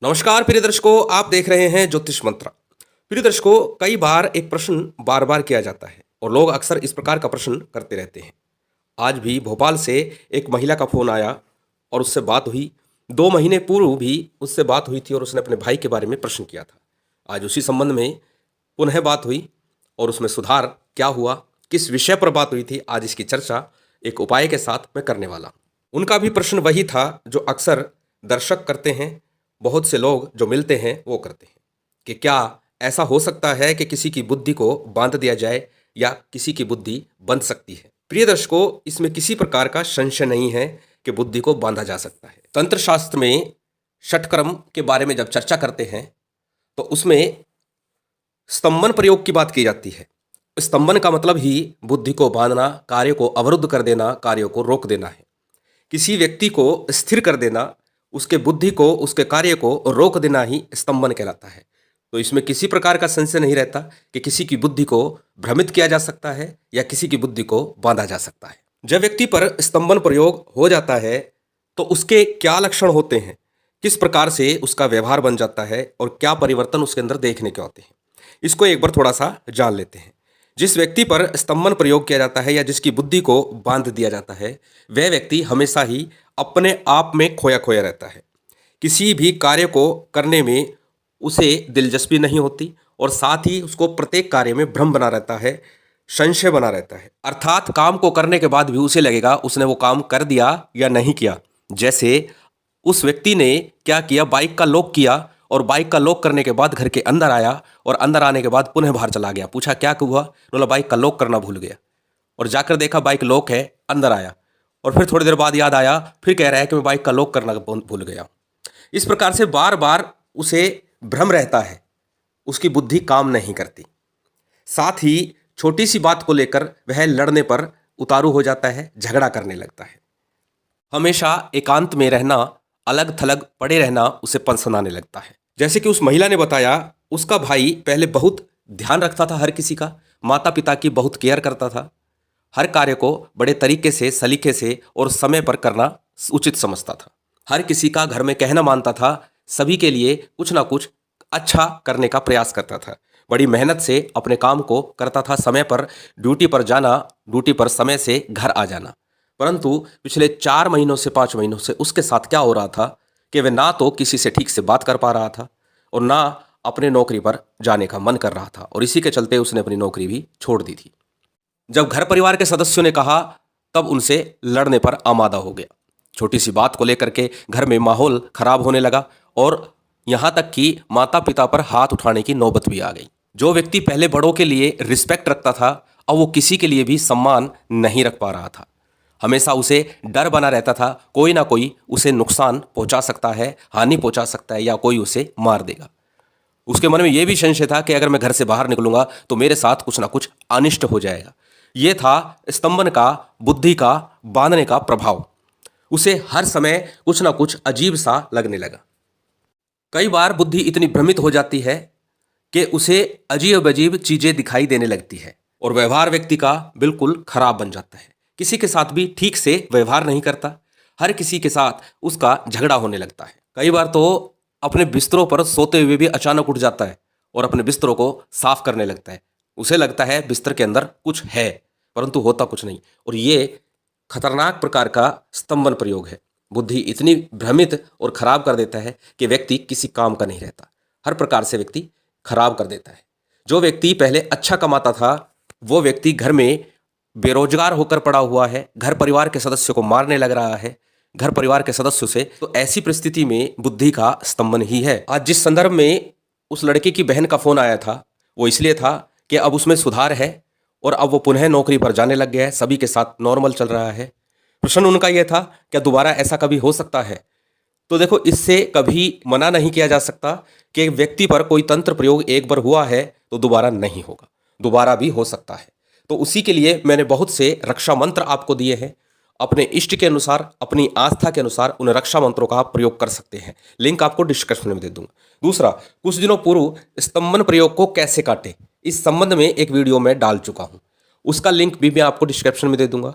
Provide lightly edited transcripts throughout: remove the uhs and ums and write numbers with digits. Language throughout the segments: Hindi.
नमस्कार प्रिय दर्शकों, आप देख रहे हैं ज्योतिष मंत्र। प्रिय दर्शकों, कई बार एक प्रश्न बार बार किया जाता है और लोग अक्सर इस प्रकार का प्रश्न करते रहते हैं। आज भी भोपाल से एक महिला का फोन आया और उससे बात हुई। 2 महीने पूर्व भी उससे बात हुई थी और उसने अपने भाई के बारे में प्रश्न किया था। आज उसी संबंध में पुनः बात हुई और उसमें सुधार क्या हुआ, किस विषय पर बात हुई थी, आज इसकी चर्चा एक उपाय के साथ मैं करने वाला हूँ। उनका भी प्रश्न वही था जो अक्सर दर्शक करते हैं, बहुत से लोग जो मिलते हैं वो करते हैं कि क्या ऐसा हो सकता है कि किसी की बुद्धि को बांध दिया जाए या किसी की बुद्धि बंध सकती है। प्रिय दर्शकों, इसमें किसी प्रकार का संशय नहीं है कि बुद्धि को बांधा जा सकता है। तंत्र शास्त्र में षटकर्म के बारे में जब चर्चा करते हैं तो उसमें स्तंभन प्रयोग की बात की जाती है। स्तंभन का मतलब ही बुद्धि को बांधना, कार्य को अवरुद्ध कर देना, कार्यों को रोक देना है। किसी व्यक्ति को स्थिर कर देना, उसके बुद्धि को, उसके कार्य को रोक देना ही स्तंभन कहलाता है। तो इसमें किसी प्रकार का संशय नहीं रहता कि किसी की बुद्धि को भ्रमित किया जा सकता है या किसी की बुद्धि को बांधा जा सकता है। जब व्यक्ति पर स्तंभन प्रयोग हो जाता है तो उसके क्या लक्षण होते हैं, किस प्रकार से उसका व्यवहार बन जाता है और क्या परिवर्तन उसके अंदर देखने के होते हैं, इसको एक बार थोड़ा सा जान लेते हैं। जिस व्यक्ति पर स्तंभन प्रयोग किया जाता है या जिसकी बुद्धि को बांध दिया जाता है, वह व्यक्ति हमेशा ही अपने आप में खोया खोया रहता है। किसी भी कार्य को करने में उसे दिलचस्पी नहीं होती और साथ ही उसको प्रत्येक कार्य में भ्रम बना रहता है, संशय बना रहता है। अर्थात काम को करने के बाद भी उसे लगेगा उसने वो काम कर दिया या नहीं किया। जैसे उस व्यक्ति ने क्या किया, बाइक का लॉक किया और बाइक का लॉक करने के बाद घर के अंदर आया और अंदर आने के बाद पुनः बाहर चला गया। पूछा क्या हुआ, बोला बाइक का लॉक करना भूल गया। और जाकर देखा बाइक लॉक है, अंदर आया और फिर थोड़ी देर बाद याद आया, फिर कह रहा है कि मैं बाइक का लॉक करना भूल गया। इस प्रकार से बार बार उसे भ्रम रहता है, उसकी बुद्धि काम नहीं करती। साथ ही छोटी सी बात को लेकर वह लड़ने पर उतारू हो जाता है, झगड़ा करने लगता है। हमेशा एकांत में रहना, अलग थलग पड़े रहना उसे पसंद आने लगता है। जैसे कि उस महिला ने बताया, उसका भाई पहले बहुत ध्यान रखता था हर किसी का, माता पिता की बहुत केयर करता था, हर कार्य को बड़े तरीके से, सलीके से और समय पर करना उचित समझता था। हर किसी का घर में कहना मानता था, सभी के लिए कुछ ना कुछ अच्छा करने का प्रयास करता था। बड़ी मेहनत से अपने काम को करता था, समय पर ड्यूटी पर जाना, ड्यूटी पर समय से घर आ जाना। परंतु पिछले 4 महीनों से 5 महीनों से उसके साथ क्या हो रहा था कि वह ना तो किसी से ठीक से बात कर पा रहा था और ना अपने नौकरी पर जाने का मन कर रहा था, और इसी के चलते उसने अपनी नौकरी भी छोड़ दी थी। जब घर परिवार के सदस्यों ने कहा तब उनसे लड़ने पर आमादा हो गया। छोटी सी बात को लेकर के घर में माहौल खराब होने लगा और यहाँ तक कि माता पिता पर हाथ उठाने की नौबत भी आ गई। जो व्यक्ति पहले बड़ों के लिए रिस्पेक्ट रखता था, अब वो किसी के लिए भी सम्मान नहीं रख पा रहा था। हमेशा उसे डर बना रहता था, कोई ना कोई उसे नुकसान पहुंचा सकता है, हानि पहुंचा सकता है या कोई उसे मार देगा। उसके मन में यह भी संशय था कि अगर मैं घर से बाहर निकलूंगा तो मेरे साथ कुछ ना कुछ अनिष्ट हो जाएगा। यह था स्तंभन का, बुद्धि का बांधने का प्रभाव। उसे हर समय कुछ ना कुछ अजीब सा लगने लगा। कई बार बुद्धि इतनी भ्रमित हो जाती है कि उसे अजीब अजीब चीजें दिखाई देने लगती है और व्यवहार व्यक्ति का बिल्कुल खराब बन जाता है। किसी के साथ भी ठीक से व्यवहार नहीं करता, हर किसी के साथ उसका झगड़ा होने लगता है। कई बार तो अपने बिस्तरों पर सोते हुए भी अचानक उठ जाता है और अपने बिस्तरों को साफ करने लगता है। उसे लगता है बिस्तर के अंदर कुछ है, परंतु होता कुछ नहीं। और ये खतरनाक प्रकार का स्तंभन प्रयोग है। बुद्धि इतनी भ्रमित और खराब कर देता है कि व्यक्ति किसी काम का नहीं रहता, हर प्रकार से व्यक्ति खराब कर देता है। जो व्यक्ति पहले अच्छा कमाता था वो व्यक्ति घर में बेरोजगार होकर पड़ा हुआ है, घर परिवार के सदस्यों को मारने लग रहा है, घर परिवार के सदस्यों से। तो ऐसी परिस्थिति में बुद्धि का स्तंभन ही है। आज जिस संदर्भ में उस लड़के की बहन का फोन आया था वो इसलिए था कि अब उसमें सुधार है और अब वो पुनः नौकरी पर जाने लग गया है, सभी के साथ नॉर्मल चल रहा है। प्रश्न उनका यह था, क्या दोबारा ऐसा कभी हो सकता है? तो देखो, इससे कभी मना नहीं किया जा सकता कि व्यक्ति पर कोई तंत्र प्रयोग एक बार हुआ है तो दोबारा नहीं होगा, दोबारा भी हो सकता है। तो उसी के लिए मैंने बहुत से रक्षा मंत्र आपको दिए हैं। अपने इष्ट के अनुसार, अपनी आस्था के अनुसार उन रक्षा मंत्रों का आप प्रयोग कर सकते हैं। लिंक आपको डिस्क्रिप्शन में दे दूंगा। दूसरा, कुछ दिनों पूर्व स्तंभन प्रयोग को कैसे काटें, इस संबंध में एक वीडियो मैं डाल चुका हूं, उसका लिंक भी मैं आपको डिस्क्रिप्शन में दे दूंगा।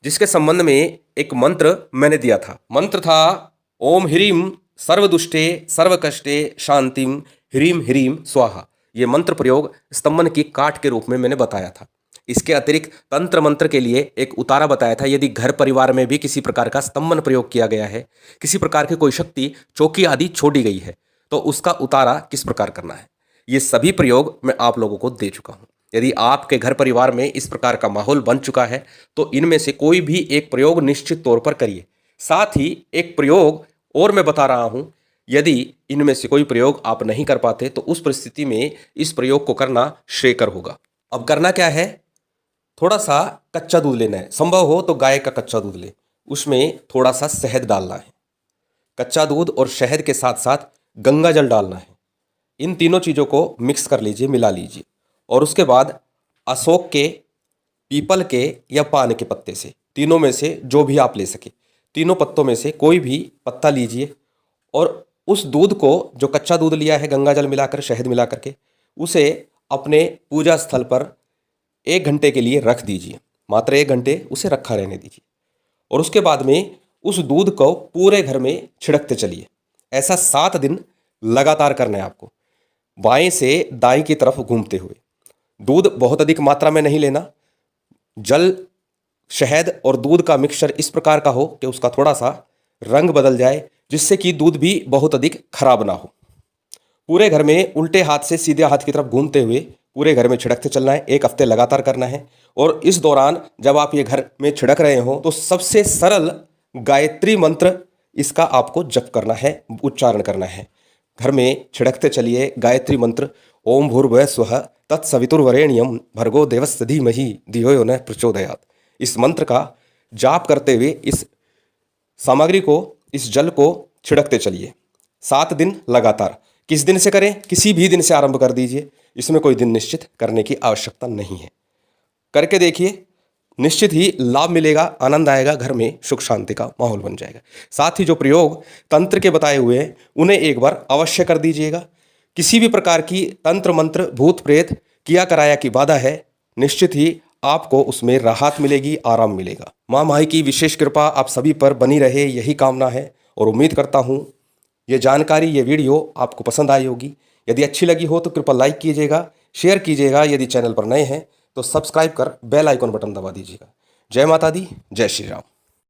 जिसके संबंध में एक मंत्र मैंने दिया था। मंत्र था ओम ह्रीम सर्वदुष्टे सर्वकष्टे शांतिम ह्रीम ह्रीम स्वाहा। ये मंत्र प्रयोग स्तंभन की काठ के रूप में मैंने बताया था। इसके अतिरिक्त तंत्र मंत्र के लिए एक उतारा बताया था। यदि घर परिवार में भी किसी प्रकार का स्तंभन प्रयोग किया गया है, किसी प्रकार की कोई शक्ति चौकी आदि छोड़ी गई है, तो उसका उतारा किस प्रकार करना है, ये सभी प्रयोग मैं आप लोगों को दे चुका हूँ। यदि आपके घर परिवार में इस प्रकार का माहौल बन चुका है तो इनमें से कोई भी एक प्रयोग निश्चित तौर पर करिए। साथ ही एक प्रयोग और मैं बता रहा हूं, यदि इनमें से कोई प्रयोग आप नहीं कर पाते तो उस परिस्थिति में इस प्रयोग को करना श्रेयकर होगा। अब करना क्या है, थोड़ा सा कच्चा दूध लेना है, संभव हो तो गाय का कच्चा दूध ले, उसमें थोड़ा सा शहद डालना है। कच्चा दूध और शहद के साथ साथ गंगा जल डालना है। इन तीनों चीज़ों को मिक्स कर लीजिए, मिला लीजिए, और उसके बाद अशोक के, पीपल के या पान के पत्ते से, तीनों में से जो भी आप ले सके, तीनों पत्तों में से कोई भी पत्ता लीजिए और उस दूध को, जो कच्चा दूध लिया है गंगा जल मिलाकर, शहद मिला करके, उसे अपने पूजा स्थल पर 1 घंटे के लिए रख दीजिए। मात्र 1 घंटे उसे रखा रहने दीजिए और उसके बाद में उस दूध को पूरे घर में छिड़कते चलिए। ऐसा 7 दिन लगातार करना है आपको, बाएं से दाएं की तरफ घूमते हुए। दूध बहुत अधिक मात्रा में नहीं लेना, जल, शहद और दूध का मिक्सचर इस प्रकार का हो कि उसका थोड़ा सा रंग बदल जाए, जिससे कि दूध भी बहुत अधिक खराब ना हो। पूरे घर में उल्टे हाथ से सीधे हाथ की तरफ घूमते हुए पूरे घर में छिड़कते चलना है। 1 हफ्ते लगातार करना है और इस दौरान जब आप ये घर में छिड़क रहे हो तो सबसे सरल गायत्री मंत्र इसका आपको जप करना है, उच्चारण करना है। घर में छिड़कते चलिए गायत्री मंत्र, ओम भूर्भुवः स्वः तत्सवितुर्वरेण्यम भर्गो देवस्य धीमहि धियो यो न प्रचोदयात्। इस मंत्र का जाप करते हुए इस सामग्री को, इस जल को छिड़कते चलिए 7 दिन लगातार। किस दिन से करें, किसी भी दिन से आरंभ कर दीजिए, इसमें कोई दिन निश्चित करने की आवश्यकता नहीं है। करके देखिए, निश्चित ही लाभ मिलेगा, आनंद आएगा, घर में सुख शांति का माहौल बन जाएगा। साथ ही जो प्रयोग तंत्र के बताए हुए हैं उन्हें एक बार अवश्य कर दीजिएगा। किसी भी प्रकार की तंत्र मंत्र, भूत प्रेत, किया कराया की बाधा है, निश्चित ही आपको उसमें राहत मिलेगी, आराम मिलेगा। माँ माही की विशेष कृपा आप सभी पर बनी रहे, यही कामना है और उम्मीद करता हूँ ये जानकारी, ये वीडियो आपको पसंद आई होगी। यदि अच्छी लगी हो तो कृपया लाइक कीजिएगा, शेयर कीजिएगा। यदि चैनल पर नए हैं तो सब्सक्राइब कर बेल आइकॉन बटन दबा दीजिएगा। जय माता दी, जय श्री राम।